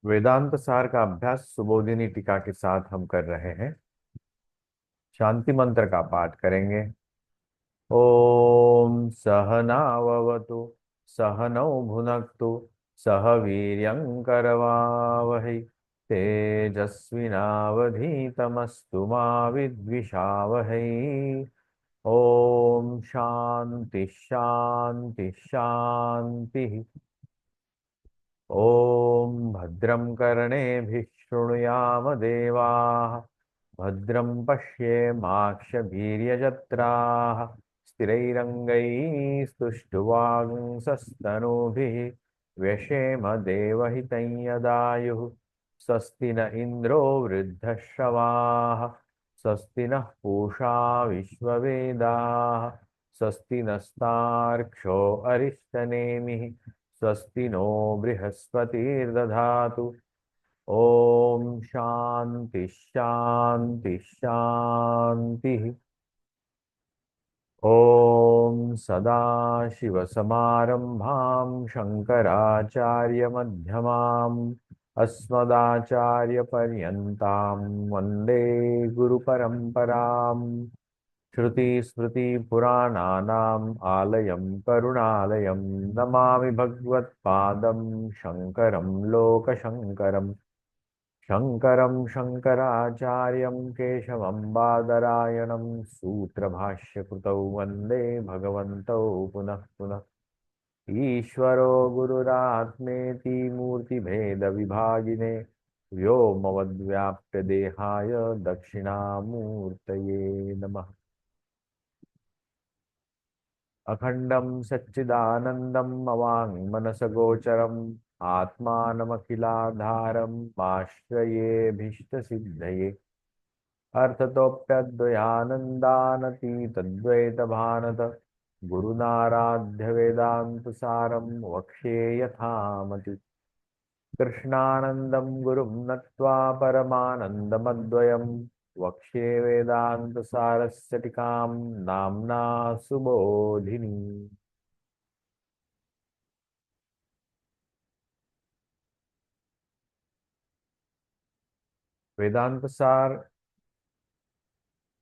वेदांत सार का अभ्यास सुबोधिनी टीका के साथ हम कर रहे हैं। शांति मंत्र का पाठ करेंगे। ओम सहनाववतु सहनौ भुनक्तु सह वीर्यं करवावहै तेजस्विनावधीतमस्तु मा विद्विषावहै। ओम शांति शांति शांति। ॐ भद्रं कर्णेभिः शृणुयाम देवाः भद्रं पश्येमाक्षभिर्यजत्राः स्थिरैरङ्गैस्तुष्टुवागुंसस्तनूभिः व्यशेम देवहितं यदायुः। स्वस्ति न इन्द्रो वृद्धश्रवाः स्वस्ति नः पूषा विश्ववेदाः स्वस्ति नस्तार्क्ष्यो अरिष्टनेमिः स्वस्ति नो बृहस्पतिर्दधातु। ओम शांति शांति शांति। ओम सदाशिवसमारंभां शंकराचार्यमध्यमाम् अस्मदाचार्यपर्यन्तां वन्दे गुरुपरम्पराम्। श्रुतिस्मृतिपुराणानाम् आलयं करुणालयं नमामि भगवत्पादं शङ्करं लोकशङ्करम्। शङ्करं शङ्कराचार्यं केशवं बादरायणं सूत्रभाष्यकृतौ वन्दे भगवन्तौ पुनः पुनः। ईश्वरो गुरुरात्मेति मूर्तिभेदविभागिने व्योमवद्व्याप्तदेहाय दक्षिणामूर्तये नमः। अखंडं सच्चिदानन्दम् अवाङ्मनसगोचरम् आत्मानमखिलाधारम् आश्रयेऽभीष्टसिद्धये। अर्थतोऽप्यद्वयानन्दानतीतद्वैतभानत गुरुनाराध्य वेदान्तसारं वक्ष्ये यथामति। कृष्णानन्दं गुरुं नत्वा परमानन्दमद्वयम् वक्ष्ये वेदान्तसारस्य टीकां नाम्ना सुबोधिनी। वेदांत सार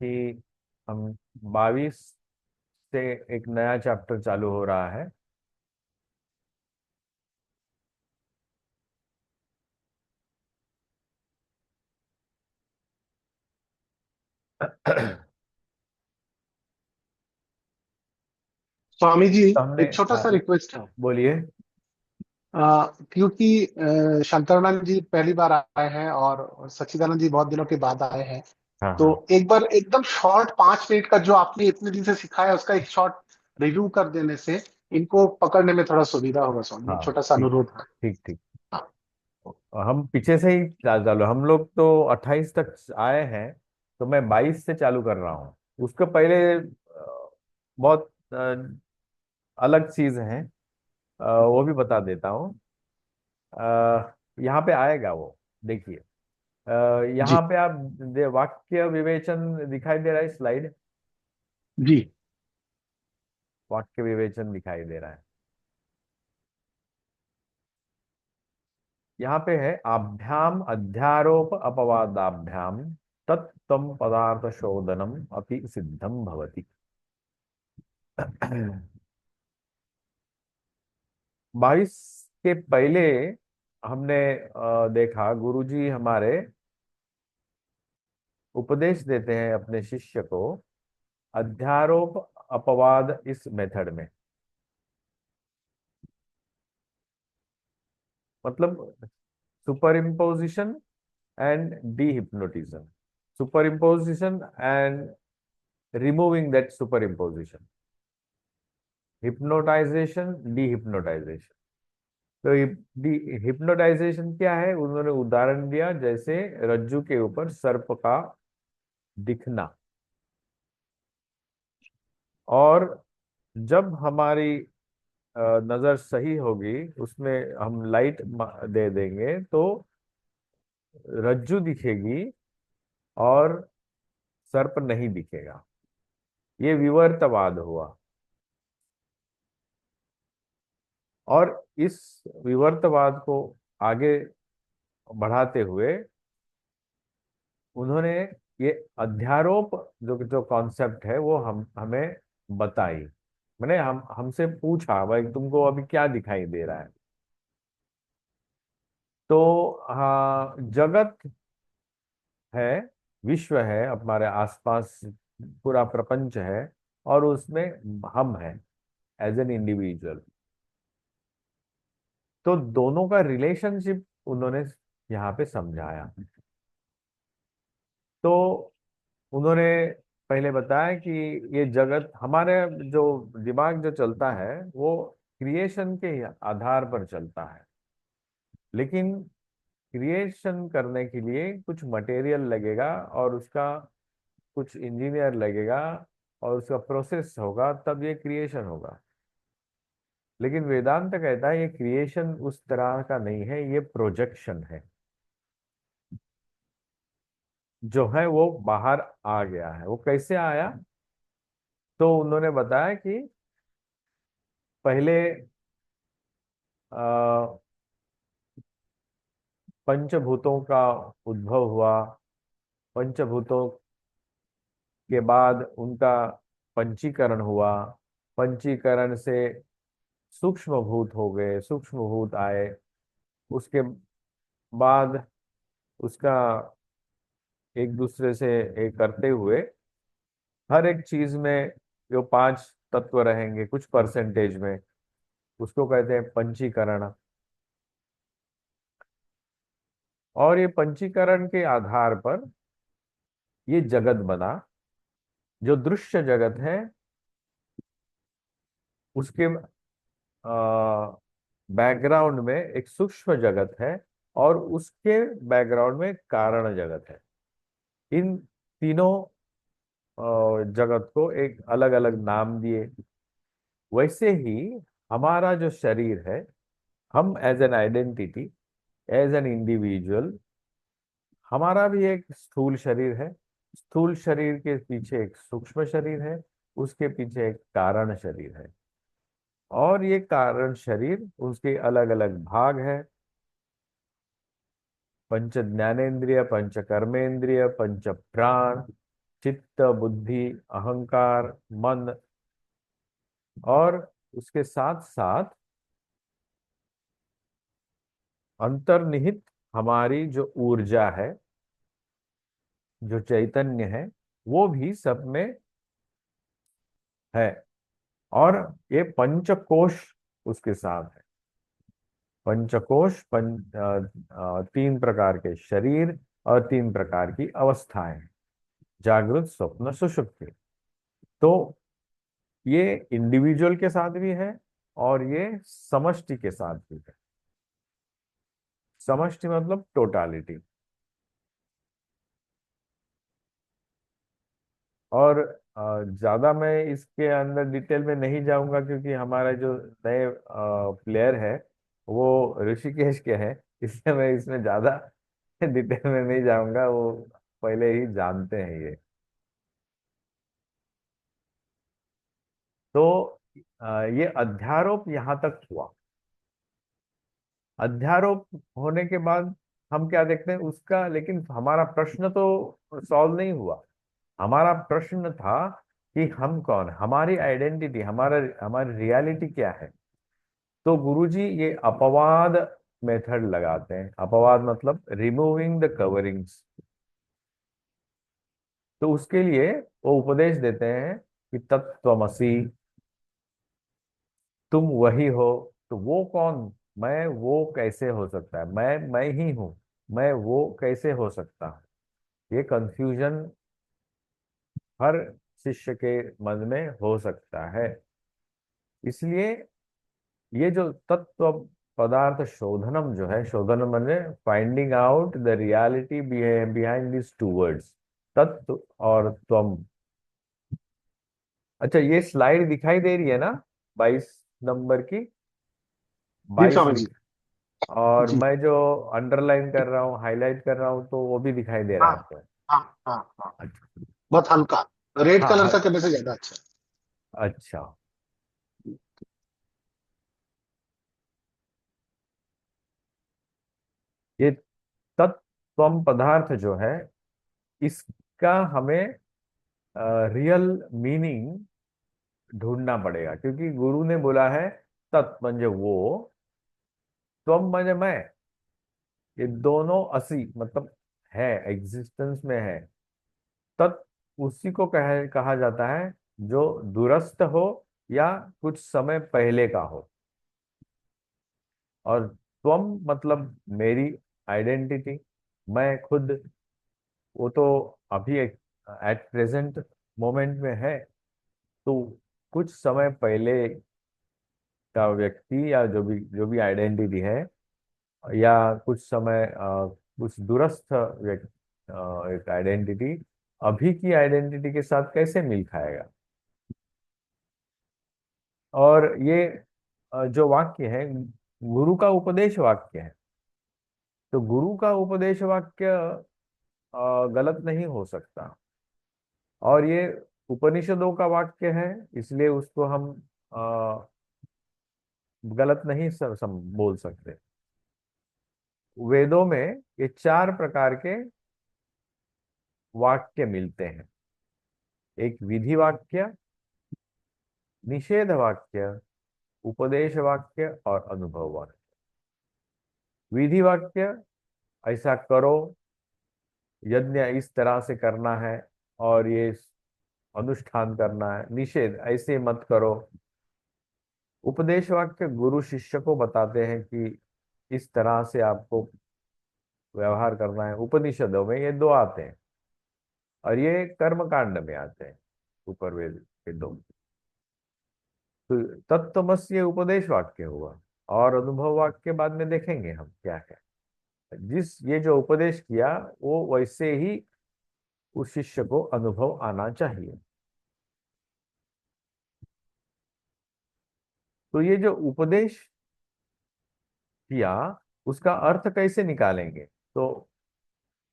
की हम 22 से एक नया चैप्टर चालू हो रहा है। स्वामी जी, तो हमने एक छोटा सा रिक्वेस्ट है। बोलिए। क्योंकि शंकरानंद जी पहली बार आए हैं और सच्चिदानंद जी बहुत दिनों के बाद आए हैं। हाँ तो हाँ एक बार एकदम शॉर्ट 5 मिनट का जो आपने इतने दिन से सिखाया उसका एक शॉर्ट रिव्यू कर देने से इनको पकड़ने में थोड़ा सुविधा होगा। स्वामी, हाँ। छोटा सा ठीक अनुरोध है। ठीक ठीक। हाँ। हम पीछे से ही चालू, हम लोग तो 28 तक आए हैं, तो मैं 22 से चालू कर रहा हूँ। उसके पहले बहुत अलग चीज है, वो भी बता देता हूँ। यहाँ पे आएगा वो, देखिए। यहाँ जी। पे आप वाक्य विवेचन दिखाई दे रहा है, स्लाइड। जी। वाक्य विवेचन दिखाई दे रहा है। यहाँ पे है आभ्याम अध्यारोप अपवादाभ्याम तत्तम पदार्थ शोधनम अपि सिद्धम भवति। 22 के पहले हमने देखा, गुरुजी हमारे उपदेश देते हैं अपने शिष्य को अध्यारोप अपवाद इस मेथड में। मतलब superimposition and dehypnotism, superimposition and removing that superimposition, hypnotisation, dehypnotisation. तो डी हिप्नोटाइजेशन क्या है, उन्होंने उदाहरण दिया जैसे रज्जू के ऊपर सर्प का दिखना। और जब हमारी नजर सही होगी, उसमें हम लाइट दे देंगे तो रज्जू दिखेगी और सर्प नहीं दिखेगा। ये विवर्तवाद हुआ। और इस विवर्तवाद को आगे बढ़ाते हुए उन्होंने ये अध्यारोप जो जो कॉन्सेप्ट है वो हम हमें बताई। मैंने हम हमसे पूछा भाई तुमको अभी क्या दिखाई दे रहा है। तो हाँ, जगत है, विश्व है, हमारे आसपास पूरा प्रपंच है, और उसमें हम हैं एज एन इंडिविजुअल। तो दोनों का रिलेशनशिप उन्होंने यहाँ पे समझाया। तो उन्होंने पहले बताया कि ये जगत हमारे जो दिमाग जो चलता है वो क्रिएशन के आधार पर चलता है, लेकिन क्रिएशन करने के लिए कुछ मटेरियल लगेगा और उसका कुछ इंजीनियर लगेगा और उसका प्रोसेस होगा, तब ये क्रिएशन होगा। लेकिन वेदांत कहता है ये क्रिएशन उस तरह का नहीं है, ये प्रोजेक्शन है। जो है वो बाहर आ गया है। वो कैसे आया? तो उन्होंने बताया कि पहले अ, पंचभूतों का उद्भव हुआ। पंचभूतों के बाद उनका पंचीकरण हुआ। पंचीकरण से सूक्ष्म भूत हो गए, सूक्ष्म भूत आए। उसके बाद उसका एक दूसरे से एक करते हुए हर एक चीज में जो पांच तत्व रहेंगे कुछ परसेंटेज में, उसको कहते हैं पंचीकरण। और ये पंचीकरण के आधार पर ये जगत बना। जो दृश्य जगत है उसके बैकग्राउंड में एक सूक्ष्म जगत है, और उसके बैकग्राउंड में कारण जगत है। इन तीनों जगत को एक अलग अलग नाम दिए। वैसे ही हमारा जो शरीर है, हम as an identity, as an individual, हमारा भी एक स्थूल शरीर है। स्थूल शरीर के पीछे एक सूक्ष्म शरीर है, उसके पीछे एक कारण शरीर है। और ये कारण शरीर उसके अलग अलग भाग है। पंच ज्ञानेन्द्रिय, पंच कर्मेंद्रिय, पंच प्राण, चित्त, बुद्धि, अहंकार, मन। और उसके साथ साथ अंतर्निहित हमारी जो ऊर्जा है, जो चैतन्य है, वो भी सब में है। और ये पंचकोश उसके साथ है। पंचकोश तीन प्रकार के शरीर और तीन प्रकार की अवस्थाएं, जागृत, स्वप्न, सुषुप्ति। तो ये इंडिविजुअल के साथ भी है और ये समष्टि के साथ भी है। समष्टि मतलब टोटालिटी। और ज्यादा मैं इसके अंदर डिटेल में नहीं जाऊंगा, क्योंकि हमारे जो नए प्लेयर है वो ऋषिकेश के हैं, इसलिए मैं इसमें ज्यादा डिटेल में नहीं जाऊंगा। वो पहले ही जानते हैं ये। तो ये अध्यारोप यहाँ तक हुआ। अध्यारोप होने के बाद हम क्या देखते हैं उसका, लेकिन हमारा प्रश्न तो सॉल्व नहीं हुआ। हमारा प्रश्न था कि हम कौन, हमारी आइडेंटिटी, हमारा हमारी रियलिटी क्या है। तो गुरुजी ये अपवाद मेथड लगाते हैं। अपवाद मतलब रिमूविंग द कवरिंग्स। तो उसके लिए वो उपदेश देते हैं कि तत्त्वमसि, तुम वही हो। तो वो कौन, मैं वो कैसे हो सकता है? मैं ही हूं, मैं वो कैसे हो सकता हूँ? ये कंफ्यूजन हर शिष्य के मन में हो सकता है। इसलिए ये जो तत्व पदार्थ शोधनम जो है, शोधनम माने finding out the reality behind this two words, तत्व और त्वम। अच्छा, ये स्लाइड दिखाई दे रही है ना, 22 नंबर की? जी बाईस। स्वामी जी। और जी। मैं जो अंडरलाइन कर रहा हूँ, हाईलाइट कर रहा हूँ, तो वो भी दिखाई दे रहा हाँ है आपको? हाँ हाँ हाँ। अच्छा। बहुत हल्का रेड हाँ कलर हाँ। का करने से ज्यादा अच्छा अच्छा। ये तत्त्वम पदार्थ जो है, इसका हमें रियल मीनिंग ढूंढना पड़ेगा, क्योंकि गुरु ने बोला है तत् म्हणजे वो, त्वम म्हणजे मैं, ये दोनों असी मतलब है, एग्जिस्टेंस में है। तत् उसी को कहा जाता है जो दूरस्थ हो या कुछ समय पहले का हो। और त्वम मतलब मेरी आइडेंटिटी, मैं खुद, वो तो अभी एट प्रेजेंट मोमेंट में है। तो कुछ समय पहले का व्यक्ति या जो भी आइडेंटिटी है, या कुछ समय कुछ दूरस्थ एक आइडेंटिटी अभी की आइडेंटिटी के साथ कैसे मिल खाएगा। और ये जो वाक्य है, गुरु का उपदेश वाक्य है। तो गुरु का उपदेश वाक्य गलत नहीं हो सकता। और ये उपनिषदों का वाक्य है, इसलिए उसको हम अ, गलत नहीं बोल सकते। वेदों में ये चार प्रकार के वाक्य मिलते हैं। एक विधि वाक्य, निषेध वाक्य, उपदेश वाक्य और अनुभव वाक्य। विधि वाक्य, ऐसा करो, यज्ञ इस तरह से करना है और ये अनुष्ठान करना है। निषेध, ऐसे मत करो। उपदेश वाक्य गुरु शिष्य को बताते हैं कि इस तरह से आपको व्यवहार करना है। उपनिषदों में ये दो आते हैं, और ये कर्म कांड में आते हैं, उपरवेद के दो। तो तत्त्वमस्य उपदेश वाक्य हुआ, और अनुभव वाक्य बाद में देखेंगे हम क्या है। जिस ये जो उपदेश किया वो वैसे ही उस शिष्य को अनुभव आना चाहिए। तो ये जो उपदेश किया, उसका अर्थ कैसे निकालेंगे। तो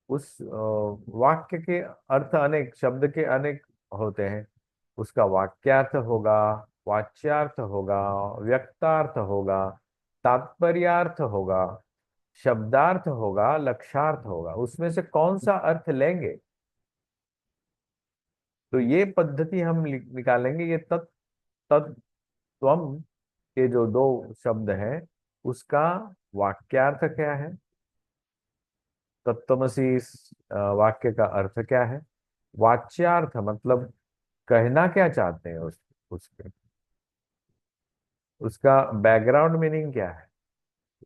उस वाक्य के अर्थ अनेक, शब्द के अनेक होते हैं। उसका वाक्यार्थ होगा, वाच्यार्थ होगा, व्यक्तार्थ होगा, तात्पर्यार्थ होगा, शब्दार्थ होगा, लक्षार्थ होगा। उसमें से कौन सा अर्थ लेंगे, तो ये पद्धति हम निकालेंगे। ये तत्त्वम के जो दो शब्द हैं, उसका वाक्यार्थ क्या है, तत्त्वमसी इस वाक्य का अर्थ क्या है, वाच्यार्थ मतलब कहना क्या चाहते हैं उसके, उसका बैकग्राउंड मीनिंग क्या है,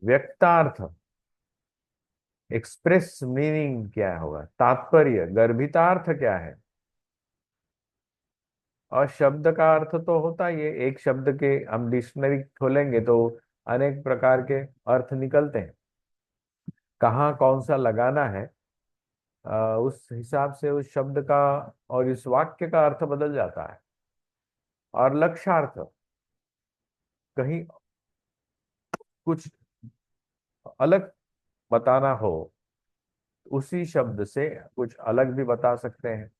व्यक्तार्थ एक्सप्रेस मीनिंग क्या होगा, तात्पर्य गर्भितार्थ क्या है। और शब्द का अर्थ तो होता ही है, एक शब्द के हम डिक्शनरी खोलेंगे तो अनेक प्रकार के अर्थ निकलते हैं। कहाँ कौन सा लगाना है, उस हिसाब से उस शब्द का और इस वाक्य का अर्थ बदल जाता है। और लक्षार्थ, कहीं कुछ अलग बताना हो, उसी शब्द से कुछ अलग भी बता सकते हैं।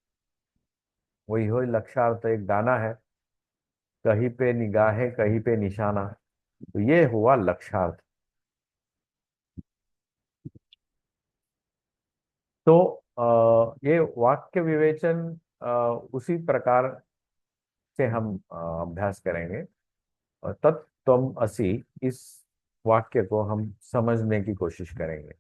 वही हो लक्षार्थ। एक गाना है, कहीं पे निगाहें कहीं पे निशाना, तो ये हुआ लक्षार्थ। तो ये वाक्य विवेचन उसी प्रकार से हम अभ्यास करेंगे। और तत्त्वम असि, इस वाक्य को हम समझने की कोशिश करेंगे।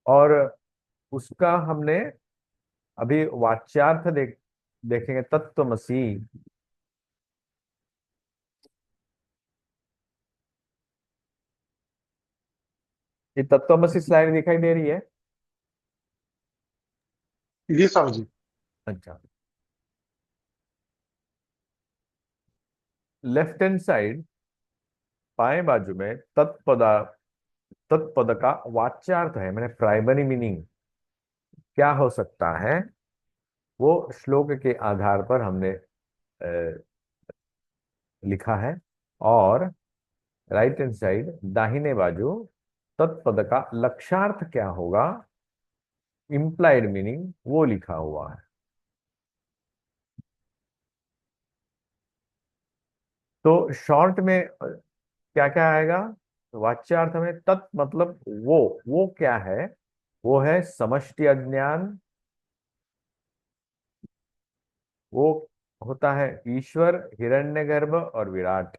और उसका हमने अभी वाच्यार्थ देखेंगे। तत्त्वमसि, ये तत्त्वमसि स्लाइड दिखाई दे रही है। जी स्वामी जी। अच्छा, लेफ्ट हैंड साइड बाएं बाजू में तत्पद का वाच्यार्थ है, मैंने प्राइमरी मीनिंग क्या हो सकता है, वो श्लोक के आधार पर हमने लिखा है। और राइट हैंड साइड दाहिने बाजू तत्पद का लक्षार्थ क्या होगा, इम्प्लाइड मीनिंग, वो लिखा हुआ है। तो शॉर्ट में क्या क्या आएगा? वाच्यार्थ में तत् मतलब वो क्या है? वो है समष्टि अज्ञान। वो होता है ईश्वर, हिरण्यगर्भ और विराट।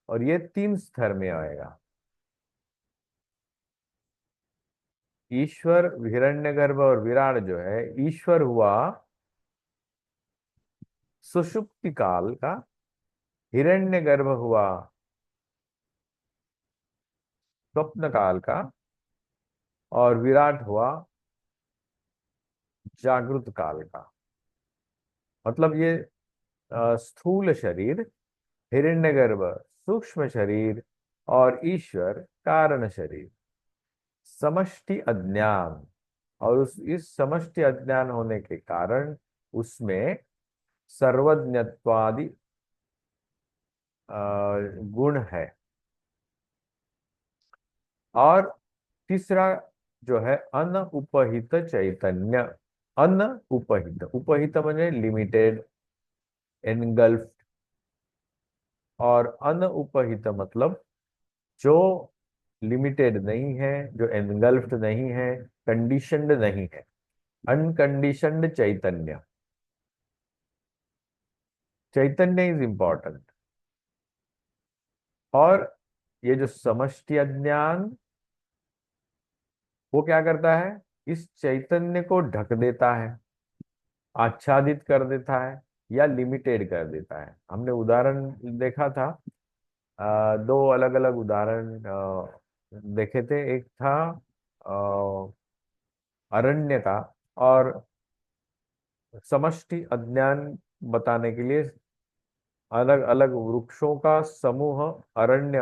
और ये तीन स्तर में आएगा। ईश्वर, हिरण्यगर्भ और विराट जो है, ईश्वर हुआ सुषुप्ति काल का, हिरण्यगर्भ हुआ स्वप्न काल का, और विराट हुआ जागृत काल का। मतलब ये स्थूल शरीर, हिरण्यगर्भ सूक्ष्म शरीर, और ईश्वर कारण शरीर, समष्टि अज्ञान। और उस इस समष्टि अज्ञान होने के कारण उसमें सर्वज्ञत्वादि अ, गुण है। और तीसरा जो है अनुपहित चैतन्य। अनुपहित, उपहित माने लिमिटेड, एनगल्फ। और अनुपहित मतलब जो लिमिटेड नहीं है, जो एनगल्फ्ड नहीं है, कंडीशनड नहीं है, unconditioned Chaitanya. Chaitanya is important. और ये जो समष्टि अज्ञान, वो क्या करता है? इस चैतन्य को ढक देता है, आच्छादित कर देता है, या लिमिटेड कर देता है। हमने उदाहरण देखा था, दो अलग अलग उदाहरण देखे थे। एक था अ, अरण्य का, और समष्टि अज्ञान बताने के लिए अलग अलग वृक्षों का समूह अरण्य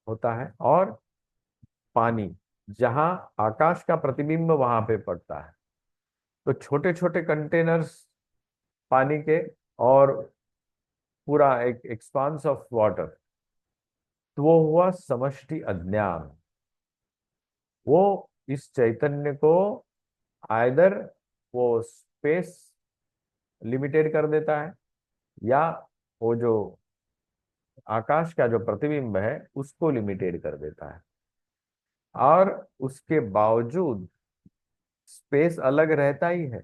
होता है, और पानी, जहां आकाश का प्रतिबिंब वहां पे पड़ता है। तो छोटे छोटे कंटेनर्स पानी के, और पूरा एक एक्सपांस ऑफ वाटर, तो वो हुआ समष्टि अज्ञान। वो इस चैतन्य को आइदर वो स्पेस लिमिटेड कर देता है, या वो जो आकाश का जो प्रतिबिंब है उसको लिमिटेड कर देता है। और उसके बावजूद स्पेस अलग रहता ही है,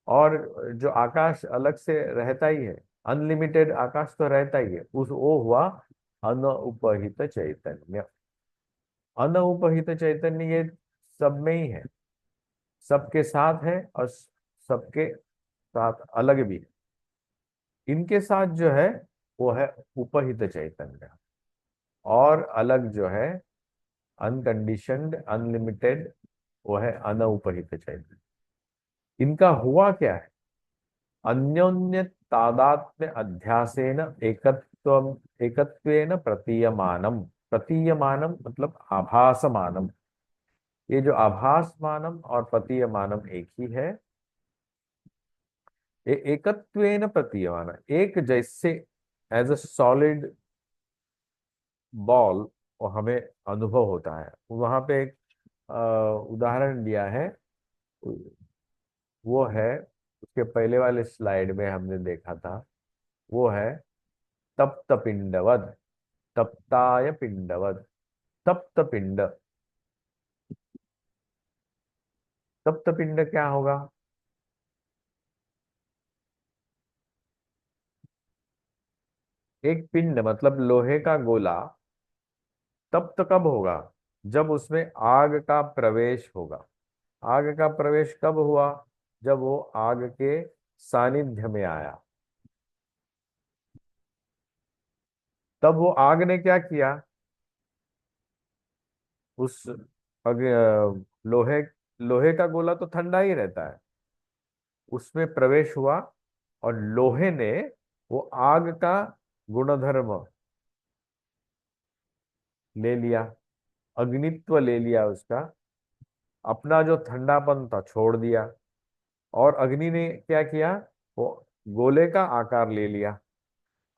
और जो आकाश अलग से रहता ही है, अनलिमिटेड आकाश तो रहता ही है। उस वो हुआ अनुपहित चैतन्य। अनुपहित चैतन्य ये सब में ही है, सबके साथ है, और सबके साथ अलग भी है। इनके साथ जो है वो है उपहित चैतन्य, और अलग जो है अनकंडीशनड अनलिमिटेड, वो है अनुपहित चैतन्य। इनका हुआ क्या है? अन्योन्य तादात्म्य अध्यासेन एकत्व, एकत्वेन प्रतीयमानम। प्रतीयमानम मतलब आभासमानम। ये जो आभासमानम और प्रतीयमानम एक ही है। ये एकत्वेन प्रतीयमान, एक जैसे, एज अ सॉलिड बॉल, वो हमें अनुभव होता है। वहां पे एक उदाहरण दिया है, वो है उसके पहले वाले स्लाइड में हमने देखा था। वो है तप्त पिंडवद, तप्ताय पिंडवद। तप्त पिंड, तप्त पिंड क्या होगा? एक पिंड मतलब लोहे का गोला तप्त कब होगा? जब उसमें आग का प्रवेश होगा। आग का प्रवेश कब हुआ? जब वो आग के सानिध्य में आया। तब वो आग ने क्या किया? उस लोहे, लोहे का गोला तो ठंडा ही रहता है, उसमें प्रवेश हुआ, और लोहे ने वो आग का गुणधर्म ले लिया, अग्नित्व ले लिया उसका, अपना जो ठंडापन था छोड़ दिया। और अग्नि ने क्या किया? वो गोले का आकार ले लिया,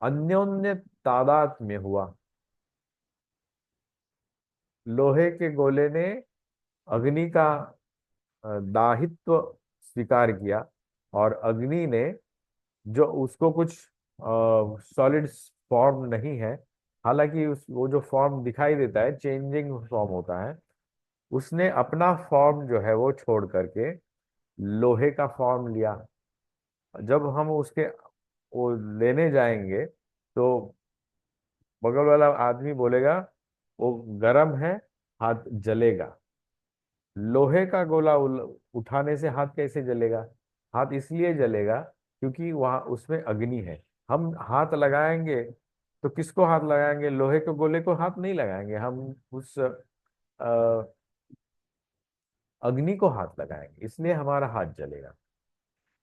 अन्योन्य तादात्म्य हुआ। लोहे के गोले ने अग्नि का दाहित्व स्वीकार किया, और अग्नि ने जो उसको कुछ सॉलिड फॉर्म नहीं है। हालांकि उस वो जो फॉर्म दिखाई देता है चेंजिंग फॉर्म होता है। उसने अपना फॉर्म जो है वो छोड़ करके लोहे का फॉर्म लिया। जब हम उसके वो लेने जाएंगे तो बगल वाला आदमी बोलेगा वो गर्म है, हाथ जलेगा। लोहे का गोला उठाने से हाथ कैसे जलेगा? हाथ इसलिए जलेगा क्योंकि वहां उसमें अग्नि है। हम हाथ लगाएंगे तो किसको हाथ लगाएंगे? लोहे के गोले को हाथ नहीं लगाएंगे हम, उस अग्नि को हाथ लगाएंगे, इसलिए हमारा हाथ जलेगा।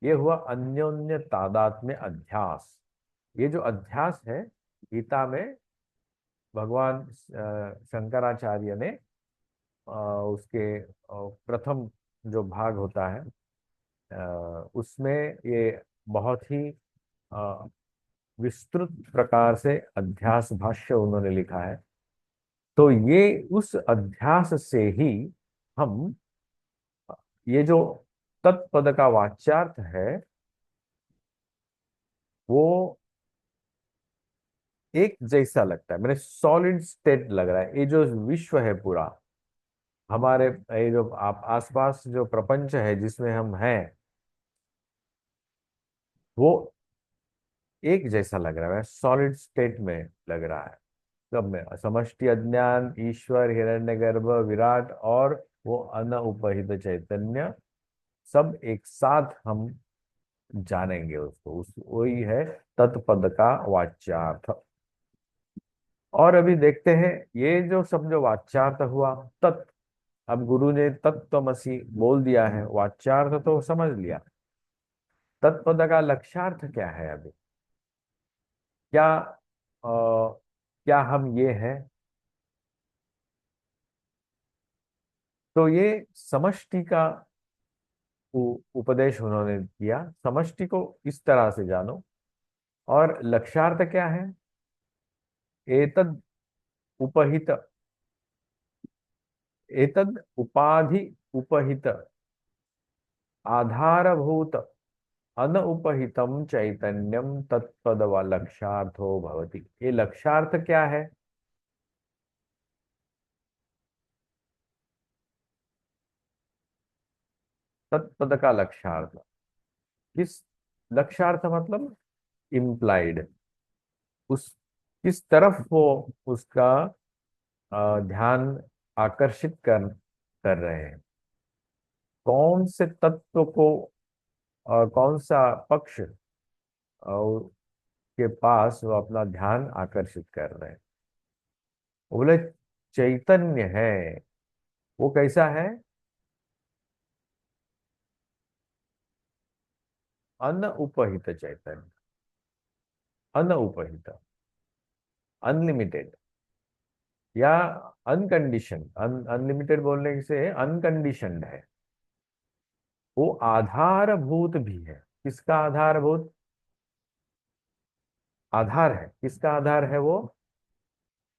ये हुआ अन्योन्य तादात्म्य अध्यास। ये जो अध्यास है गीता में भगवान शंकराचार्य ने उसके प्रथम जो भाग होता है उसमें ये बहुत ही अ, विस्तृत प्रकार से अध्यास भाष्य उन्होंने लिखा है। तो ये उस अध्यास से ही हम ये जो तत्पद का वाच्यार्थ है वो एक जैसा लगता है, मैंने सॉलिड स्टेट लग रहा है। ये जो विश्व है पूरा हमारे, ये जो आप आसपास जो प्रपंच है जिसमें हम हैं वो एक जैसा लग रहा है, सॉलिड स्टेट में लग रहा है। सब में समष्टि अज्ञान, ईश्वर, हिरण्यगर्भ, विराट और वो अनउपहित चैतन्य, सब एक साथ हम जानेंगे उसको। उस वही है तत्पद का वाच्यार्थ। और अभी देखते हैं ये जो सब जो वाच्यार्थ हुआ तत्, अब गुरु ने तत्त्वमसि बोल दिया है, वाच्यार्थ तो समझ लिया। तत्पद का लक्ष्यार्थ क्या है अभी? क्या क्या हम ये हैं? तो ये समष्टि का उपदेश उन्होंने किया। समष्टि को इस तरह से जानो। और लक्ष्यार्थ क्या है? एतद उपहित, एतद उपाधि उपहित आधारभूत अनउपहितम चैतन्यम तत्पद व लक्ष्यार्थो भवति। ये लक्ष्यार्थ क्या है? तत्पद का लक्ष्यार्थ किस, लक्ष्यार्थ मतलब इम्प्लाइड, उस किस तरफ वो उसका ध्यान आकर्षित कर रहे हैं, कौन से तत्व को और कौन सा पक्ष के पास वो अपना ध्यान आकर्षित कर रहे हैं। वो बोले चैतन्य है। वो कैसा है? अनउपहित चैतन्य, अनउपहित, अनलिमिटेड या अनकंडीशन। अनलिमिटेड बोलने से अनकंडीशनड है। वो आधारभूत भी है। किसका आधारभूत? आधार है। किसका आधार है वो?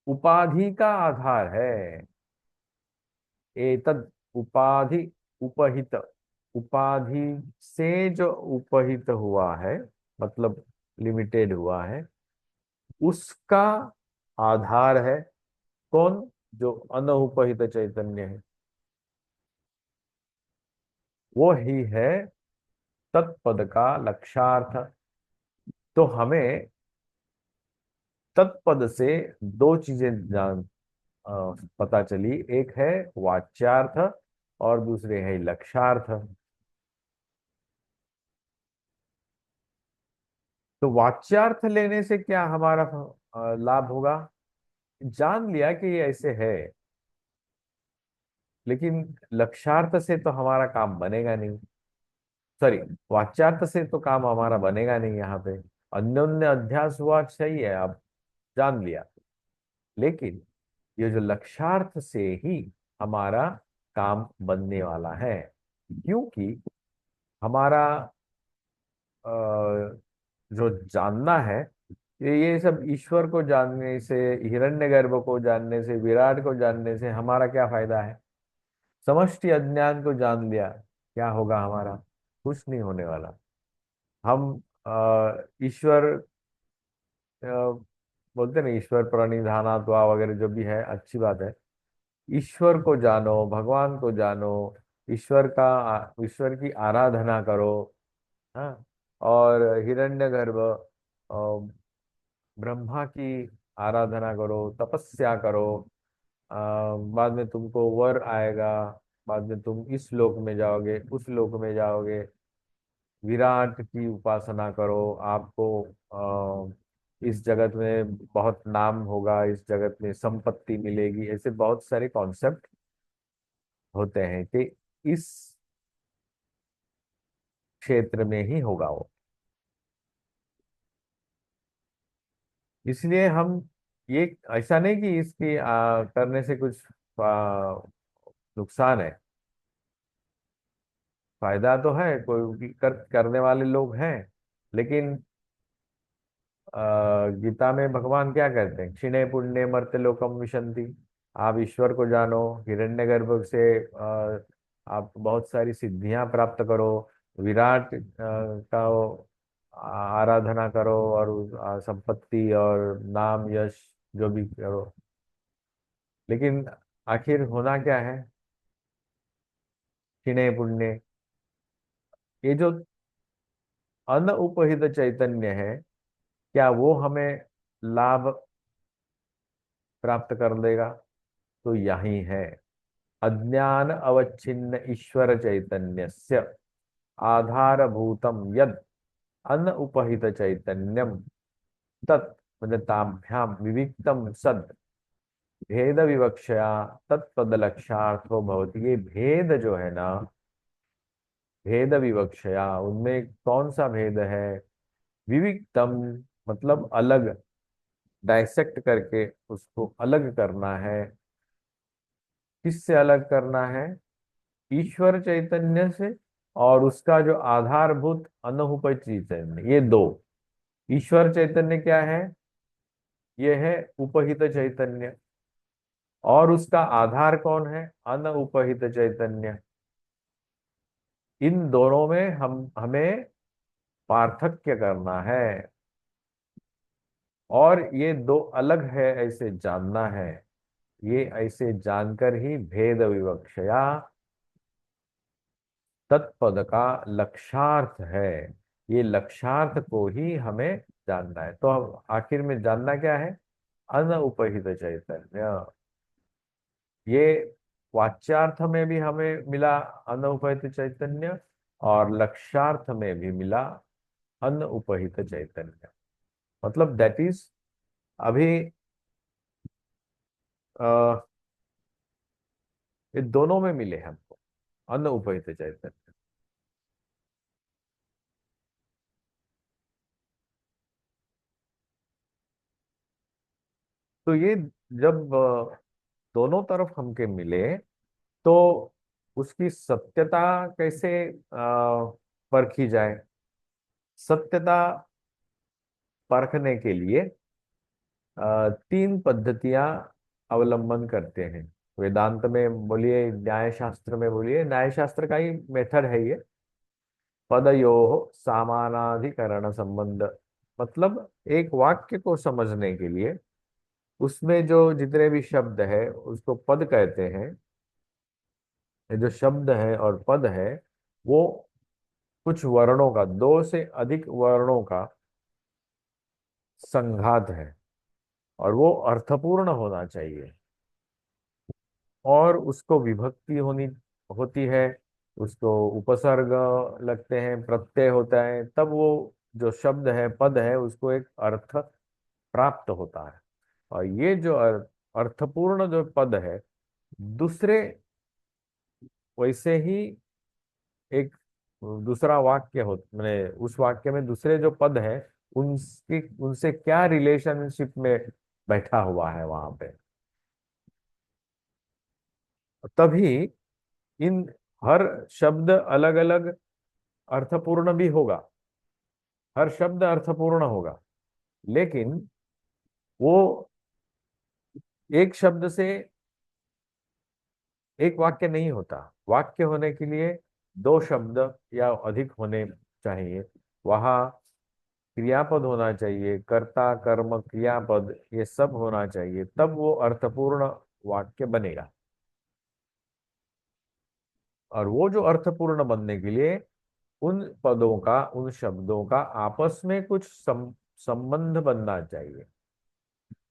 उपाधि का आधार है। एतद उपाधि उपहित, उपाधि से जो उपहित हुआ है मतलब लिमिटेड हुआ है, उसका आधार है कौन? जो अनुपहित चैतन्य है, वो ही है तत्पद का लक्षार्थ। तो हमें तत्पद से दो चीजें पता चली। एक है वाच्यार्थ और दूसरे है लक्षार्थ। तो वाच्यार्थ लेने से क्या हमारा लाभ होगा? जान लिया कि ये ऐसे है, लेकिन लक्षार्थ से तो हमारा काम बनेगा नहीं। सॉरी, वाच्यार्थ से तो काम हमारा बनेगा नहीं यहाँ पे। अन्योन्य अध्यास हुआ सही है, आप जान लिया, लेकिन ये जो लक्षार्थ से ही हमारा काम बनने वाला है। क्योंकि हमारा जो जानना है, ये सब ईश्वर को जानने से, हिरण्यगर्भ को जानने से, विराट को जानने से हमारा क्या फायदा है? समष्टि अज्ञान को जान लिया, क्या होगा हमारा? कुछ नहीं होने वाला। हम ईश्वर बोलते ना ईश्वर प्रणिधानात्वा वगैरह, जो भी है अच्छी बात है। ईश्वर को जानो, भगवान को जानो, ईश्वर की आराधना करो। हाँ। और हिरण्यगर्भ ब्रह्मा की आराधना करो, तपस्या करो। बाद में तुमको वर आएगा, बाद में तुम इस लोक में जाओगे, उस लोक में जाओगे। विराट की उपासना करो, आपको इस जगत में बहुत नाम होगा, इस जगत में संपत्ति मिलेगी। ऐसे बहुत सारे कॉन्सेप्ट होते हैं कि इस क्षेत्र में ही होगा वो। इसलिए हम ये, ऐसा नहीं कि इसकी करने से कुछ नुकसान है। फायदा तो है, कोई करने वाले लोग हैं। लेकिन गीता में भगवान क्या कहते हैं? क्षिणे पुण्य मर्त्य लोकम विशंति। आप ईश्वर को जानो, हिरण्यगर्भ से आप बहुत सारी सिद्धियां प्राप्त करो, विराट का आराधना करो, और संपत्ति और नाम यश जो भी करो। लेकिन आखिर होना क्या है? क्षिणे पुण्य, ये जो अनउपहित चैतन्य है, क्या वो हमें लाभ प्राप्त कर देगा? तो यही है, अज्ञान अवच्छिन्न ईश्वर चैतन्यस्य आधारभूतम यद अनुपहित चैतन्यम तत् ताभ्याम विविक्तम सद भेद विवक्षया तत्पद लक्षार्थो भवति। ये भेद जो है ना, भेद विवक्षया, उनमें कौन सा भेद है? विविक्तम मतलब अलग, डायसेक्ट करके उसको अलग करना है। किससे अलग करना है? ईश्वर चैतन्य से, और उसका जो आधारभूत अनहुपच चैतन्य, ये दो। ईश्वर चैतन्य क्या है? ये है उपहित चैतन्य। और उसका आधार कौन है? अनउपहित चैतन्य। इन दोनों में हम हमें पार्थक्य करना है, और ये दो अलग है ऐसे जानना है। ये ऐसे जानकर ही भेद विवक्षया तत्पद का लक्षार्थ है। ये लक्षार्थ को ही हमें जानना है। तो अब आखिर में जानना क्या है? अनउपहित चैतन्य। ये वाच्यार्थ में भी हमें मिला अनउपहित चैतन्य, और लक्ष्यार्थ में भी मिला अनउपहित चैतन्य। मतलब दैट इज, अभी अ, ये दोनों में मिले हमको अनउपहित चैतन्य। तो ये जब दोनों तरफ हमके मिले, तो उसकी सत्यता कैसे परखी जाए? सत्यता परखने के लिए तीन पद्धतियां अवलंबन करते हैं। वेदांत में बोलिए, न्याय शास्त्र में बोलिए, न्याय शास्त्र का ही मेथड है ये। पदयो समानाधिकरण संबंध, मतलब एक वाक्य को समझने के लिए उसमें जो जितने भी शब्द है उसको पद कहते हैं। ये जो शब्द है और पद है, वो कुछ वर्णों का, दो से अधिक वर्णों का संघात है, और वो अर्थपूर्ण होना चाहिए। और उसको विभक्ति होनी होती है, उसको उपसर्ग लगते हैं, प्रत्यय होता है, तब वो जो शब्द है, पद है, उसको एक अर्थ प्राप्त होता है। और ये जो अर्थपूर्ण जो पद है, दूसरे वैसे ही एक दूसरा वाक्य हो, मैंने उस वाक्य में दूसरे जो पद है, उनकी उनसे क्या रिलेशनशिप में बैठा हुआ है वहां पे, तभी इन हर शब्द अलग अलग अर्थपूर्ण भी होगा। हर शब्द अर्थपूर्ण होगा, लेकिन वो एक शब्द से एक वाक्य नहीं होता। वाक्य होने के लिए दो शब्द या अधिक होने चाहिए। वहां क्रियापद होना चाहिए, कर्ता कर्म क्रियापद ये सब होना चाहिए, तब वो अर्थपूर्ण वाक्य बनेगा। और वो जो अर्थपूर्ण बनने के लिए उन पदों का, उन शब्दों का आपस में कुछ संबंध बनना चाहिए।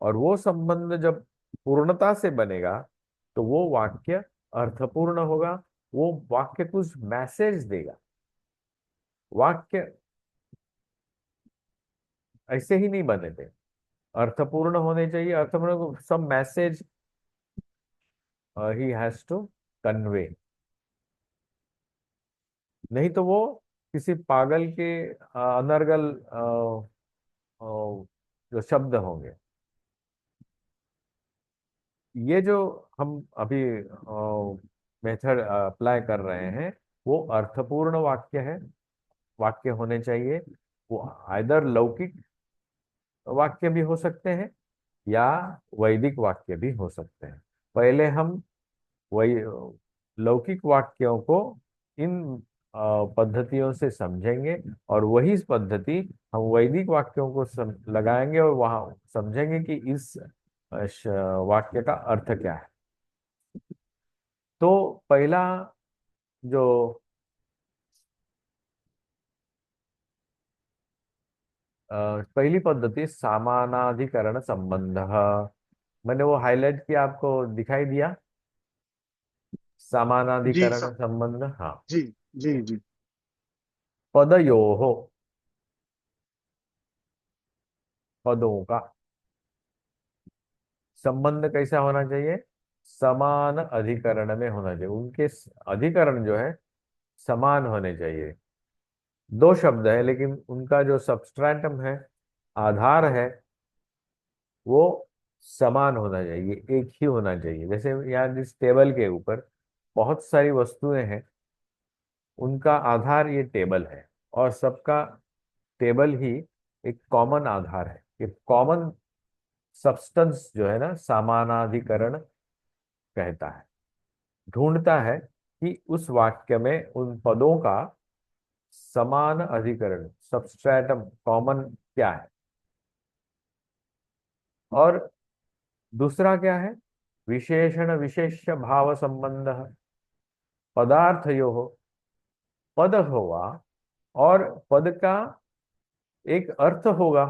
और वो संबंध जब पूर्णता से बनेगा तो वो वाक्य अर्थपूर्ण होगा। वो वाक्य कुछ मैसेज देगा। वाक्य ऐसे ही नहीं बने थे, अर्थपूर्ण होने चाहिए। अर्थपूर्ण सम मैसेज ही हैज टू कन्वे। नहीं तो वो किसी पागल के अनर्गल जो शब्द होंगे। ये जो हम अभी मेथड अप्लाई कर रहे हैं वो अर्थपूर्ण वाक्य है, वाक्य होने चाहिए। वो आइदर लौकिक वाक्य भी हो सकते हैं या वैदिक वाक्य भी हो सकते हैं। पहले हम वही लौकिक वाक्यों को इन पद्धतियों से समझेंगे, और वही पद्धति हम वैदिक वाक्यों को लगाएंगे और वहां समझेंगे कि इस वाक्य का अर्थ क्या है। तो पहला जो पहली पद्धति समानाधिकरण संबंध, मैंने वो हाईलाइट किया, आपको दिखाई दिया? जी समानाधिकरण सर। संबंध, हाँ। जी जी जी। पदयोः, पदों का संबंध कैसा होना चाहिए? समान अधिकरण में होना चाहिए। उनके अधिकरण जो है समान होने चाहिए। दो शब्द है लेकिन उनका जो सबस्ट्रैटम है, आधार है, वो समान होना चाहिए, एक ही होना चाहिए। जैसे यहाँ जिस टेबल के ऊपर बहुत सारी वस्तुएं हैं, उनका आधार ये टेबल है, और सबका टेबल ही एक कॉमन आधार है। ये कॉमन सब्सटेंस जो है ना, समानाधिकरण कहता है, ढूंढता है कि उस वाक्य में उन पदों का समान अधिकरण, सबस्ट्रैटम कॉमन क्या है। और दूसरा क्या है? विशेषण विशेष्य भाव संबंध। पदार्थयोः, पद होगा और पद का एक अर्थ होगा।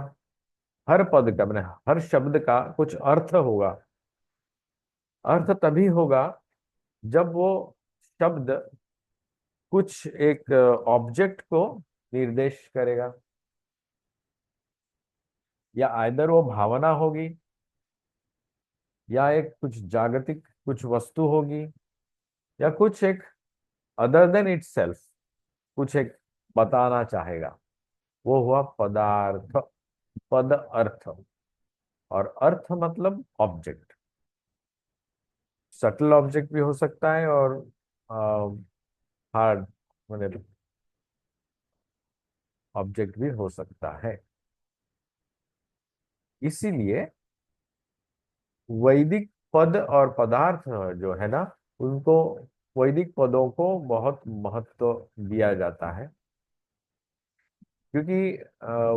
हर पद का मैंने हर शब्द का कुछ अर्थ होगा। अर्थ तभी होगा जब वो शब्द कुछ एक ऑब्जेक्ट को निर्देश करेगा, या आइदर वो भावना होगी, या एक कुछ जागतिक कुछ वस्तु होगी, या कुछ एक अदर देन इटसेल्फ, कुछ एक बताना चाहेगा। वो हुआ पदार्थ। पद अर्थ, और अर्थ मतलब ऑब्जेक्ट। सटल ऑब्जेक्ट भी हो सकता है और हार्ड मतलब ऑब्जेक्ट भी हो सकता है। इसीलिए वैदिक पद और पदार्थ जो है ना, उनको, वैदिक पदों को बहुत महत्व दिया जाता है। क्योंकि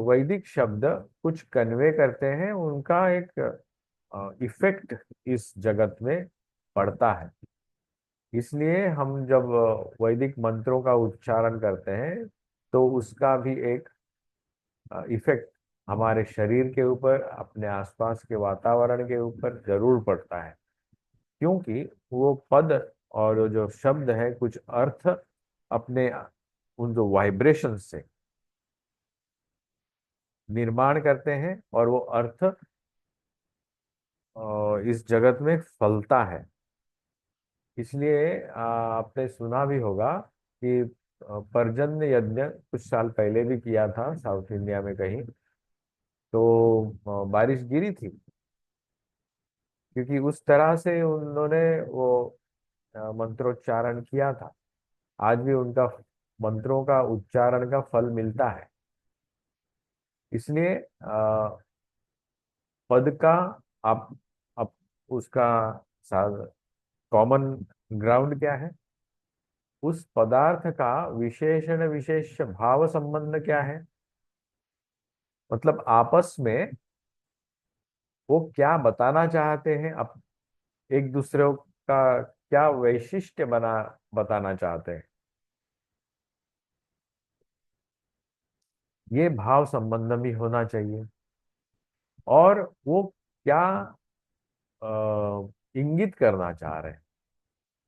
वैदिक शब्द कुछ कन्वे करते हैं, उनका एक इफेक्ट इस जगत में पड़ता है। इसलिए हम जब वैदिक मंत्रों का उच्चारण करते हैं तो उसका भी एक इफेक्ट हमारे शरीर के ऊपर, अपने आसपास के वातावरण के ऊपर जरूर पड़ता है। क्योंकि वो पद और वो जो शब्द है कुछ अर्थ अपने उन जो वाइब्रेशन से निर्माण करते हैं, और वो अर्थ इस जगत में फलता है। इसलिए आपने सुना भी होगा कि पर्जन्य यज्ञ कुछ साल पहले भी किया था साउथ इंडिया में कहीं, तो बारिश गिरी थी, क्योंकि उस तरह से उन्होंने वो मंत्रोच्चारण किया था। आज भी उनका मंत्रों का उच्चारण का फल मिलता है। इसलिए पद का आप, आप उसका कॉमन ग्राउंड क्या है? उस पदार्थ का विशेषण विशेष भाव संबंध क्या है? मतलब आपस में वो क्या बताना चाहते हैं, एक दूसरे का क्या वैशिष्ट्य बताना चाहते हैं, ये भाव संबंध भी होना चाहिए। और वो क्या इंगित करना चाह रहे हैं,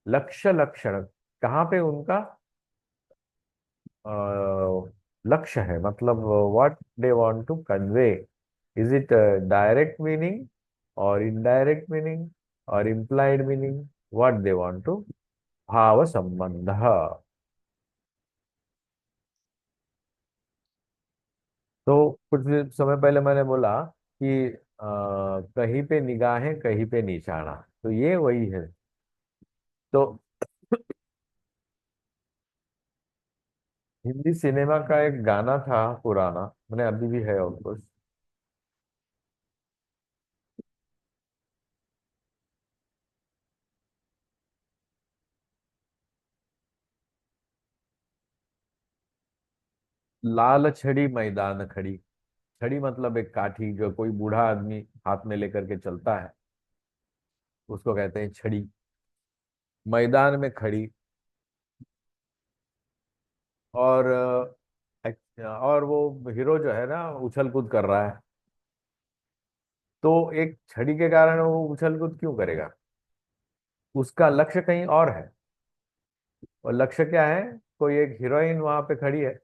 लक्ष्य लक्षण, कहाँ पे उनका लक्ष्य है, मतलब what they want to convey. Is it direct meaning और इनडायरेक्ट मीनिंग और implied meaning, what they want to, भाव संबंध। तो कुछ समय पहले मैंने बोला कि कहीं पे निगाहें कहीं पे निशाना, तो ये वही है। तो हिंदी सिनेमा का एक गाना था पुराना, मैंने अभी भी है ऑफकोर्स, लाल छड़ी मैदान खड़ी। छड़ी मतलब एक काठी, जो कोई बूढ़ा आदमी हाथ में लेकर के चलता है, उसको कहते हैं छड़ी। मैदान में खड़ी। और और वो हीरो जो है ना उछल कूद कर रहा है, तो एक छड़ी के कारण वो उछल कूद क्यों करेगा? उसका लक्ष्य कहीं और है। और लक्ष्य क्या है? कोई एक हीरोइन वहां पे खड़ी है,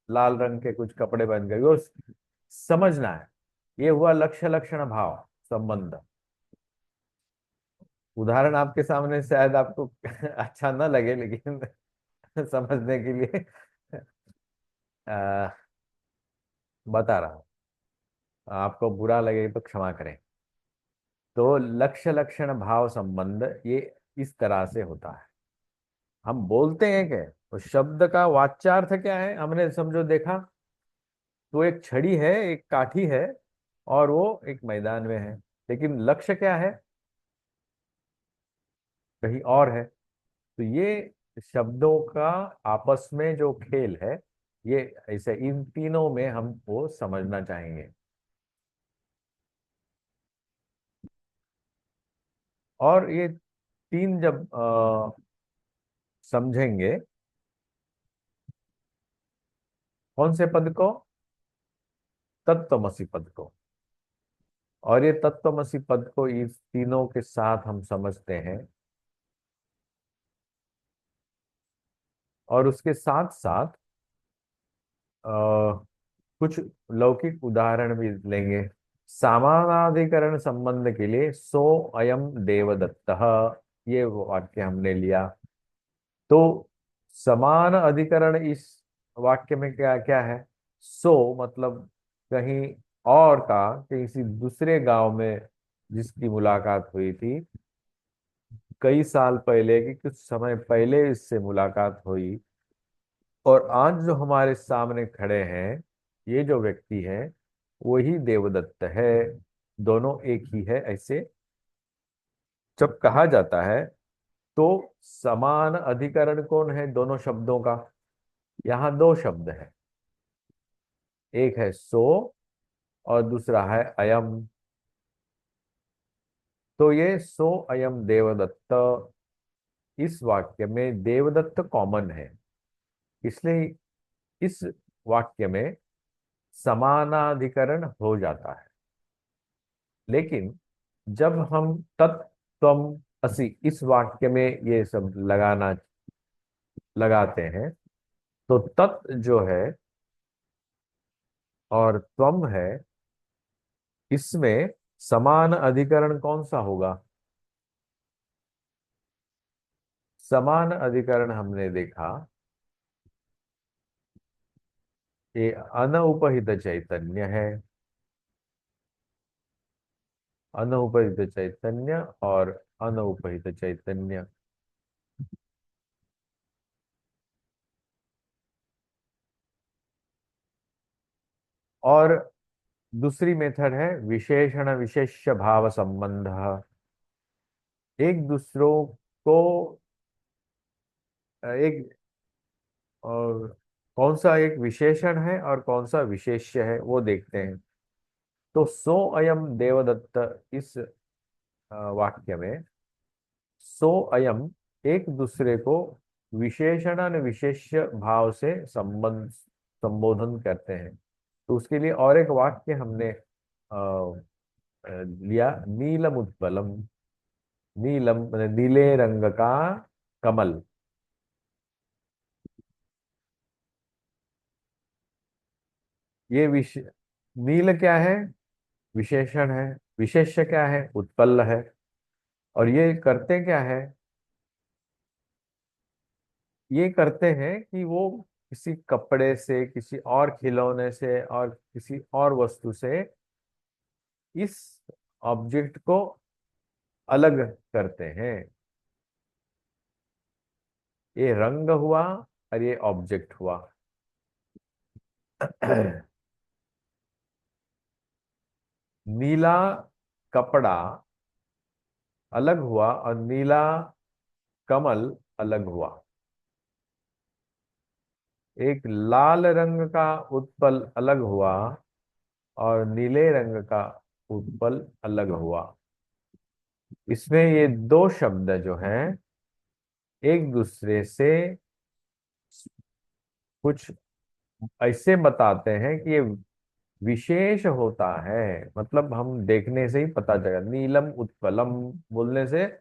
लाल रंग के कुछ कपड़े पहन कर, वो समझना है। ये हुआ लक्ष्य लक्षण भाव संबंध। उदाहरण आपके सामने शायद आपको अच्छा ना लगे, लेकिन समझने के लिए आ, बता रहा हूँ। आपको बुरा लगे तो क्षमा करें। तो लक्ष्य लक्षण भाव संबंध ये इस तरह से होता है। हम बोलते हैं क्या, तो शब्द का वाच्यार्थ क्या है, हमने समझो देखा, तो एक छड़ी है, एक काठी है, और वो एक मैदान में है, लेकिन लक्ष्य क्या है, कहीं और है। तो ये शब्दों का आपस में जो खेल है, ये ऐसे इन तीनों में हम वो समझना चाहेंगे। और ये तीन जब समझेंगे, कौन से पद को? तत्वमसी पद को। और ये तत्वमसी पद को इस तीनों के साथ हम समझते हैं, और उसके साथ साथ कुछ लौकिक उदाहरण भी लेंगे। समानाधिकरण संबंध के लिए सो अयम देवदत्तः, ये वो वाक्य हमने लिया। तो समान अधिकरण इस वाक्य में क्या क्या है? सो मतलब कहीं और का, किसी दूसरे गांव में जिसकी मुलाकात हुई थी कई साल पहले, कि कुछ समय पहले इससे मुलाकात हुई, और आज जो हमारे सामने खड़े हैं, ये जो व्यक्ति है वही देवदत्त है, दोनों एक ही है, ऐसे जब कहा जाता है। तो समान अधिकरण कौन है दोनों शब्दों का? यहाँ दो शब्द है, एक है सो और दूसरा है अयम। तो ये सो अयम देवदत्त, इस वाक्य में देवदत्त कॉमन है, इसलिए इस वाक्य में समानाधिकरण हो जाता है। लेकिन जब हम तत्, त्वम, असि इस वाक्य में ये सब लगाते हैं, तो तत् जो है और त्वम है, इसमें समान अधिकरण कौन सा होगा? समान अधिकरण हमने देखा, ये अनउपहित चैतन्य है। अनउपहित चैतन्य और अनउपहित चैतन्य। और दूसरी मेथड है विशेषण विशेष्य भाव संबंध। एक दूसरों को एक कौन सा एक विशेषण है और कौन सा विशेष्य है वो देखते हैं। तो सो अयम देवदत्त, इस वाक्य में सो अयम एक दूसरे को विशेषण और विशेष्य भाव से संबोधन करते हैं। तो उसके लिए और एक वाक्य हमने लिया, नीलम उत्पलम। नीलम माने नीले रंग का कमल। ये नील क्या है? विशेषण है। विशेष्य क्या है? उत्पल है। और ये करते क्या है? ये करते हैं कि वो किसी कपड़े से, किसी और खिलौने से और किसी और वस्तु से इस ऑब्जेक्ट को अलग करते हैं। ये रंग हुआ और ये ऑब्जेक्ट हुआ। नीला कपड़ा अलग हुआ और नीला कमल अलग हुआ। एक लाल रंग का उत्पल अलग हुआ और नीले रंग का उत्पल अलग हुआ। इसमें ये दो शब्द जो हैं एक दूसरे से कुछ ऐसे बताते हैं कि ये विशेष होता है। मतलब हम देखने से ही पता चलेगा। नीलम उत्पलम बोलने से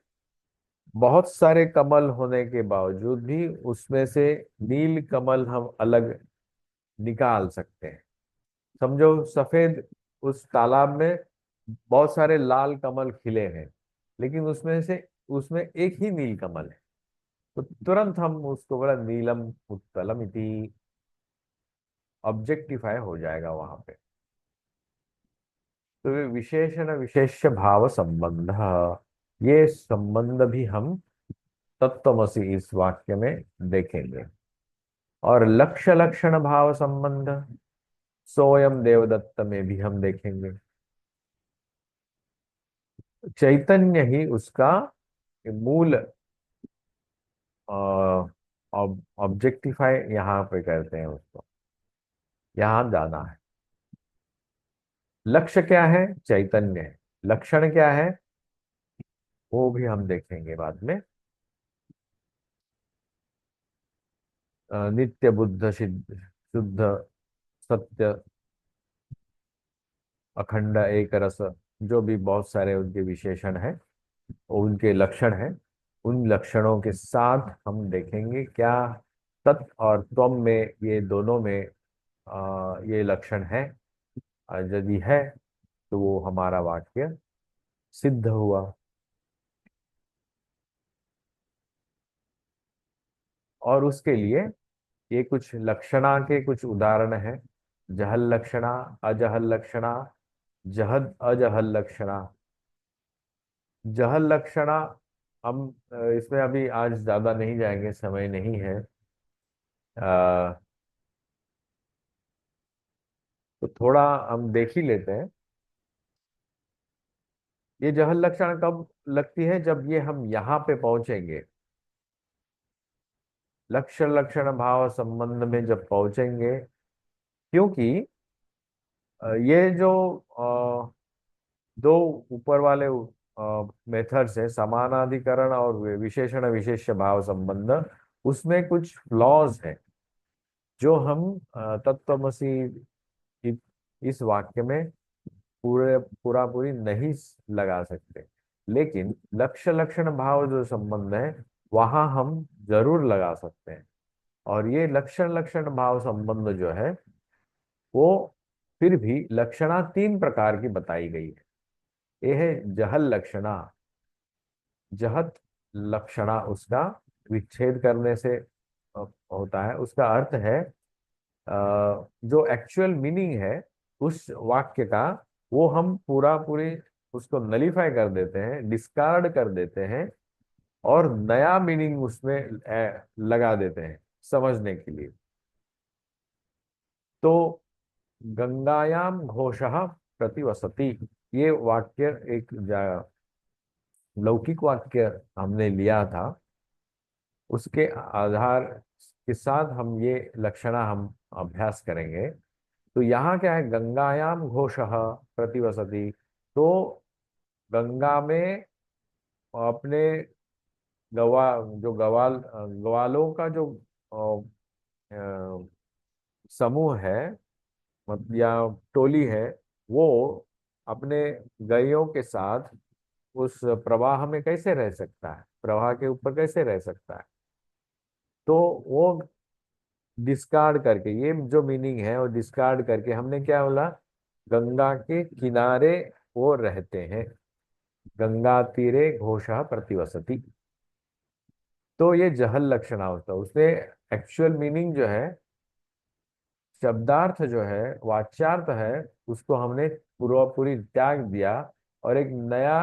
बहुत सारे कमल होने के बावजूद भी उसमें से नील कमल हम अलग निकाल सकते हैं। समझो सफेद उस तालाब में बहुत सारे लाल कमल खिले हैं, लेकिन उसमें एक ही नील कमल है। तो तुरंत हम उसको बोला नीलम उत्पलम इति, ऑब्जेक्टिफाई हो जाएगा वहां पे। तो ये विशेषण विशेष्य भाव संबंध, ये संबंध भी हम तत्वमसि इस वाक्य में देखेंगे। और लक्ष्य लक्षण भाव संबंध सोयम देवदत्त में भी हम देखेंगे। चैतन्य ही उसका मूल ऑब्जेक्टिफाई यहाँ पे करते हैं उसको। यहाँ जाना है। लक्ष्य क्या है? चैतन्य है। लक्षण क्या है? वो भी हम देखेंगे बाद में। नित्य बुद्ध सिद्ध शुद्ध सत्य अखंड एक रस, जो भी बहुत सारे उनके विशेषण हैं, उनके लक्षण हैं। उन लक्षणों के साथ हम देखेंगे क्या तत् और त्वम में, ये दोनों में ये लक्षण है। और यदि है तो वो हमारा वाक्य सिद्ध हुआ। और उसके लिए ये कुछ लक्षणा के कुछ उदाहरण हैं। जहल लक्षणा, अजहल लक्षणा, जहद अजहल लक्षणा। जहल लक्षणा हम इसमें अभी आज ज्यादा नहीं जाएंगे, समय नहीं है। अ, तो थोड़ा हम देख ही लेते हैं। ये जहल लक्षण कब लगती है? जब ये हम यहाँ पे पहुंचेंगे, लक्ष्य लक्षण भाव संबंध में जब पहुंचेंगे। क्योंकि ये जो दो ऊपर वाले मेथड्स है, समानाधिकरण और विशेषण विशेष्य भाव संबंध, उसमें कुछ फ्लॉज है जो हम तत्वमसी इ- इस वाक्य में पूरा पूरी नहीं लगा सकते। लेकिन लक्ष्य लक्षण भाव जो संबंध है वहां हम जरूर लगा सकते हैं। और ये लक्षण लक्षण भाव संबंध जो है वो फिर भी लक्षणा तीन प्रकार की बताई गई है। ये है जहल लक्षणा। जहत लक्षणा उसका विच्छेद करने से होता है। उसका अर्थ है जो एक्चुअल मीनिंग है उस वाक्य का, वो हम पूरा पूरी उसको नलीफाई कर देते हैं, डिस्कार्ड कर देते हैं और नया मीनिंग उसमें लगा देते हैं समझने के लिए। तो गंगायाम घोषः प्रतिवसति, ये वाक्य एक लौकिक वाक्य हमने लिया था। उसके आधार के साथ हम ये लक्षणा हम अभ्यास करेंगे। तो यहाँ क्या है, गंगायाम घोषः प्रतिवसति। तो गंगा में अपने गवा जो ग्वालों का जो अ, समूह है, या टोली है, वो अपने गइयों के साथ उस प्रवाह में कैसे रह सकता है, प्रवाह के ऊपर कैसे रह सकता है। तो वो डिस्कार्ड करके, ये जो मीनिंग है वो डिस्कार्ड करके हमने क्या बोला, गंगा के किनारे वो रहते हैं, गंगा तीरे घोषः प्रतिवसति। तो ये जहल लक्षणा होता है। उसने एक्चुअल मीनिंग जो है, शब्दार्थ जो है, वाच्यार्थ है, उसको हमने पूरा पूरी त्याग दिया और एक नया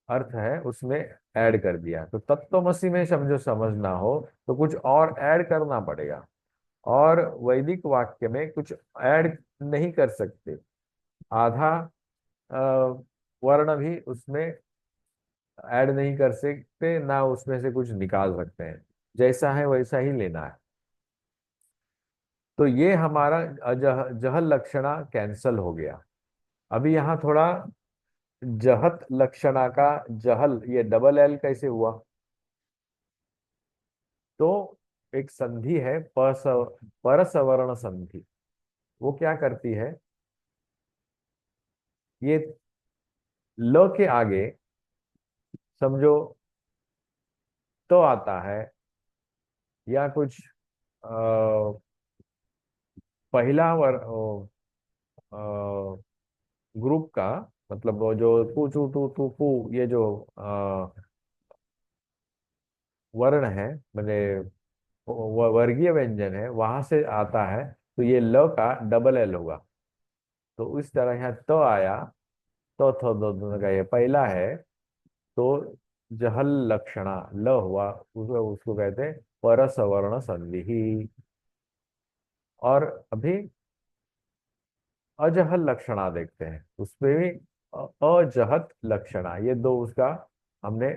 अर्थ है उसमें ऐड कर दिया। तो तत्वमसी में समझो समझना हो तो कुछ और ऐड करना पड़ेगा, और वैदिक वाक्य में कुछ ऐड नहीं कर सकते। आधा अ, वर्ण भी उसमें ऐड नहीं कर सकते, ना उसमें से कुछ निकाल सकते हैं। जैसा है वैसा ही लेना है। तो ये हमारा जहल लक्षणा कैंसल हो गया। अभी यहाँ थोड़ा जहत लक्षणा का जहल, ये डबल एल कैसे हुआ। तो एक संधि है परसवर्ण संधि। वो क्या करती है, ये ल के आगे समझो तो आता है, या कुछ पहला ग्रुप का, मतलब वो जो पू चू टू टू पू, ये जो वर्ण है, मैंने वर्गीय व्यंजन है, वहां से आता है। तो ये ल का डबल एल होगा। तो इस तरह यहाँ तो आया, तो थो दो दोनों का ये पहला है। तो जहल लक्षणा ल हुआ, उसको उसको कहते हैं परसवर्ण संधि। और अभी अजहल लक्षणा देखते हैं, उसमें भी अजहत लक्षणा, ये दो उसका हमने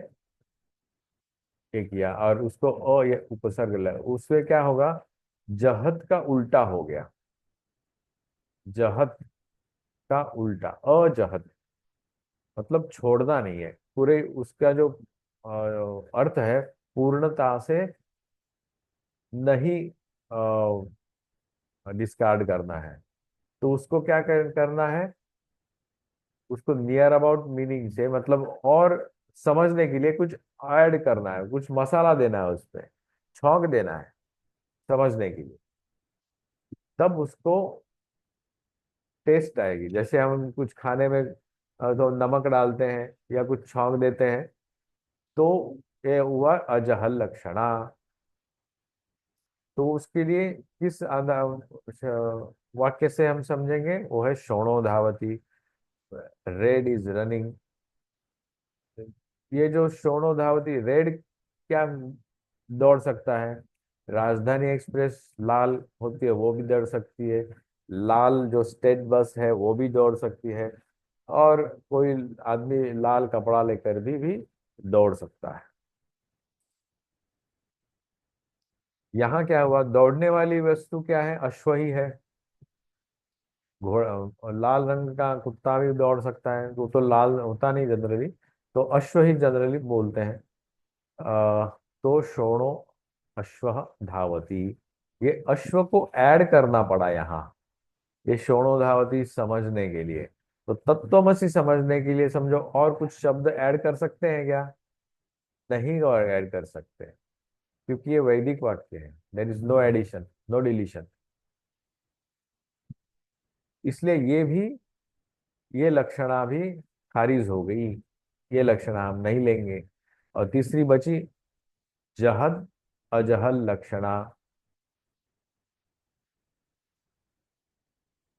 ये किया, और उसको ये उपसर्ग उसमें क्या होगा, जहत का उल्टा हो गया, जहत का उल्टा अजहत, मतलब छोड़ना नहीं है, पूरे उसका जो अर्थ है पूर्णता से नहीं डिस्कार्ड करना है। तो उसको क्या करना है, उसको नियर अबाउट मीनिंग से, मतलब और समझने के लिए कुछ ऐड करना है, कुछ मसाला देना है, उस पे छौंक देना है समझने के लिए। तब उसको टेस्ट आएगी। जैसे हम कुछ खाने में तो नमक डालते हैं या कुछ छौंक देते हैं, तो ये हुआ अजहल लक्षणा। तो उसके लिए किस वाक्य से हम समझेंगे, वो है शोणो धावती, रेड इज रनिंग। ये जो शोणो धावती, रेड क्या दौड़ सकता है, राजधानी एक्सप्रेस लाल होती है वो भी दौड़ सकती है, लाल जो स्टेट बस है वो भी दौड़ सकती है, और कोई आदमी लाल कपड़ा लेकर भी दौड़ सकता है। यहाँ क्या हुआ, दौड़ने वाली वस्तु क्या है, अश्व ही है। घोड़ा और लाल रंग का कुत्ता भी दौड़ सकता है, वो तो लाल होता नहीं जनरली, तो अश्व ही जनरली बोलते हैं। अ, तो शोणो अश्व धावती, ये अश्व को ऐड करना पड़ा यहाँ, ये शोणो धावती समझने के लिए। तो तत्वमसी समझने के लिए समझो और कुछ शब्द ऐड कर सकते हैं क्या, नहीं और ऐड कर सकते, क्योंकि ये वैदिक वाक्य है। There is no addition, no deletion. इसलिए ये लक्षणा भी खारिज हो गई, ये लक्षणा हम नहीं लेंगे। और तीसरी बची जहद अजहल लक्षणा।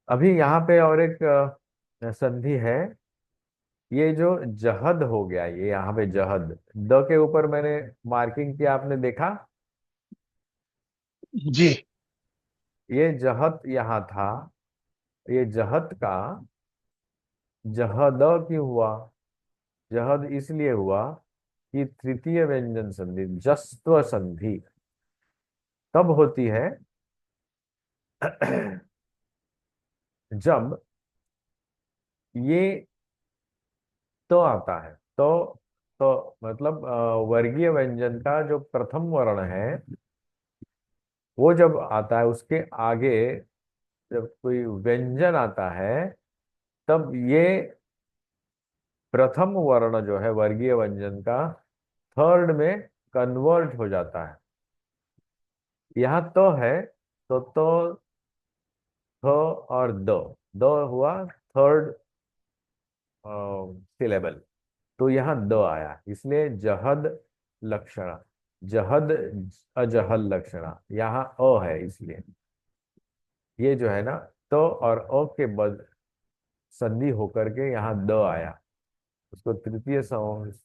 अभी यहाँ पे और एक संधि है। ये जो जहद हो गया, ये यहाँ पे जहद, द के ऊपर मैंने मार्किंग किया, आपने देखा, जी। ये जहद यहाँ था। ये जहद का जहद क्यों हुआ, जहद इसलिए हुआ कि तृतीय व्यंजन संधि, जस्त्व संधि। तब होती है जब ये तो आता है तो मतलब वर्गीय व्यंजन का जो प्रथम वर्ण है वो जब आता है, उसके आगे जब कोई व्यंजन आता है, तब ये प्रथम वर्ण जो है वर्गीय व्यंजन का थर्ड में कन्वर्ट हो जाता है। यहाँ तो है, तो थ और द हुआ थर्ड सिलेबल, तो यहाँ द आया, इसलिए जहद लक्षणा, जहद अजहल लक्षणा, यहाँ अ है, इसलिए ये जो है ना, तो और अ के बाद संधि होकर के यहाँ द आया, उसको तृतीय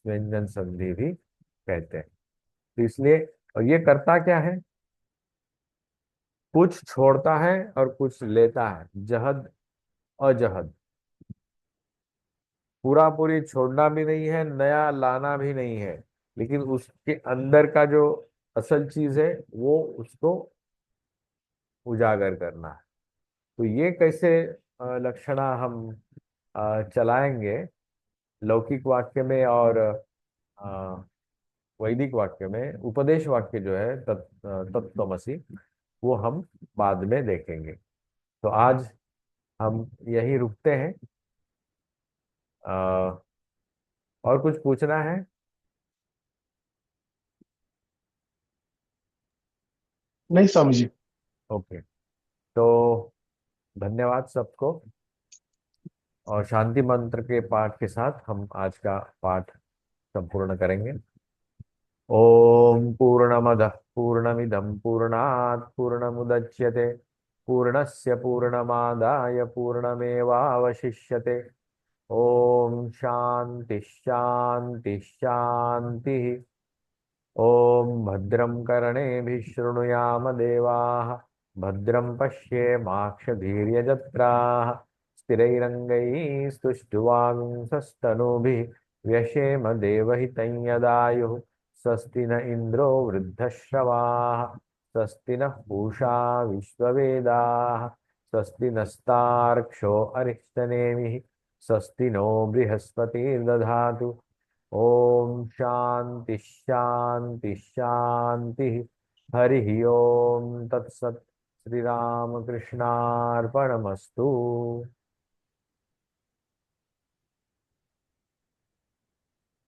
व्यंजन संधि भी कहते हैं। तो इसलिए, और ये करता क्या है, कुछ छोड़ता है और कुछ लेता है, जहद अजहद, पूरा पूरी छोड़ना भी नहीं है, नया लाना भी नहीं है, लेकिन उसके अंदर का जो असल चीज है वो उसको उजागर करना है। तो ये कैसे लक्षणा हम चलाएंगे लौकिक वाक्य में और अ, वैदिक वाक्य में, उपदेश वाक्य जो है तत्त्वमसि, वो हम बाद में देखेंगे। तो आज हम यही रुकते हैं। अ, और कुछ पूछना है? नहीं स्वामी जी। ओके, तो धन्यवाद सबको, और शांति मंत्र के पाठ के साथ हम आज का पाठ संपूर्ण करेंगे। ओम पूर्णमदः पूर्णमिदं पूर्णात् पूर्णमुदच्यते पूर्णस्य पूर्णमादाय पूर्णमेवावशिष्यते। ओम शांति शांति शांति। ओम भद्रं कर्णेभिः शृणुयाम देवाः, भद्रं पश्येमाक्षधीर्यजत्राः, स्थिरैरङ्गैः स्तुष्ट्वांसस्तनूभिः व्यशेम देवहितं यदायुः। स्वस्ति न इन्द्रो वृद्धश्रवाः, स्वस्ति नः पूषा विश्ववेदाः, स्वस्ति नस्तार्क्ष्यो अरिष्टनेमिः, स्वस्ति नो बृहस्पतिर्दधातु। ओम शांति शांति शांति। हरि ओम तत्सत। श्री राम कृष्णार्पणमस्तु।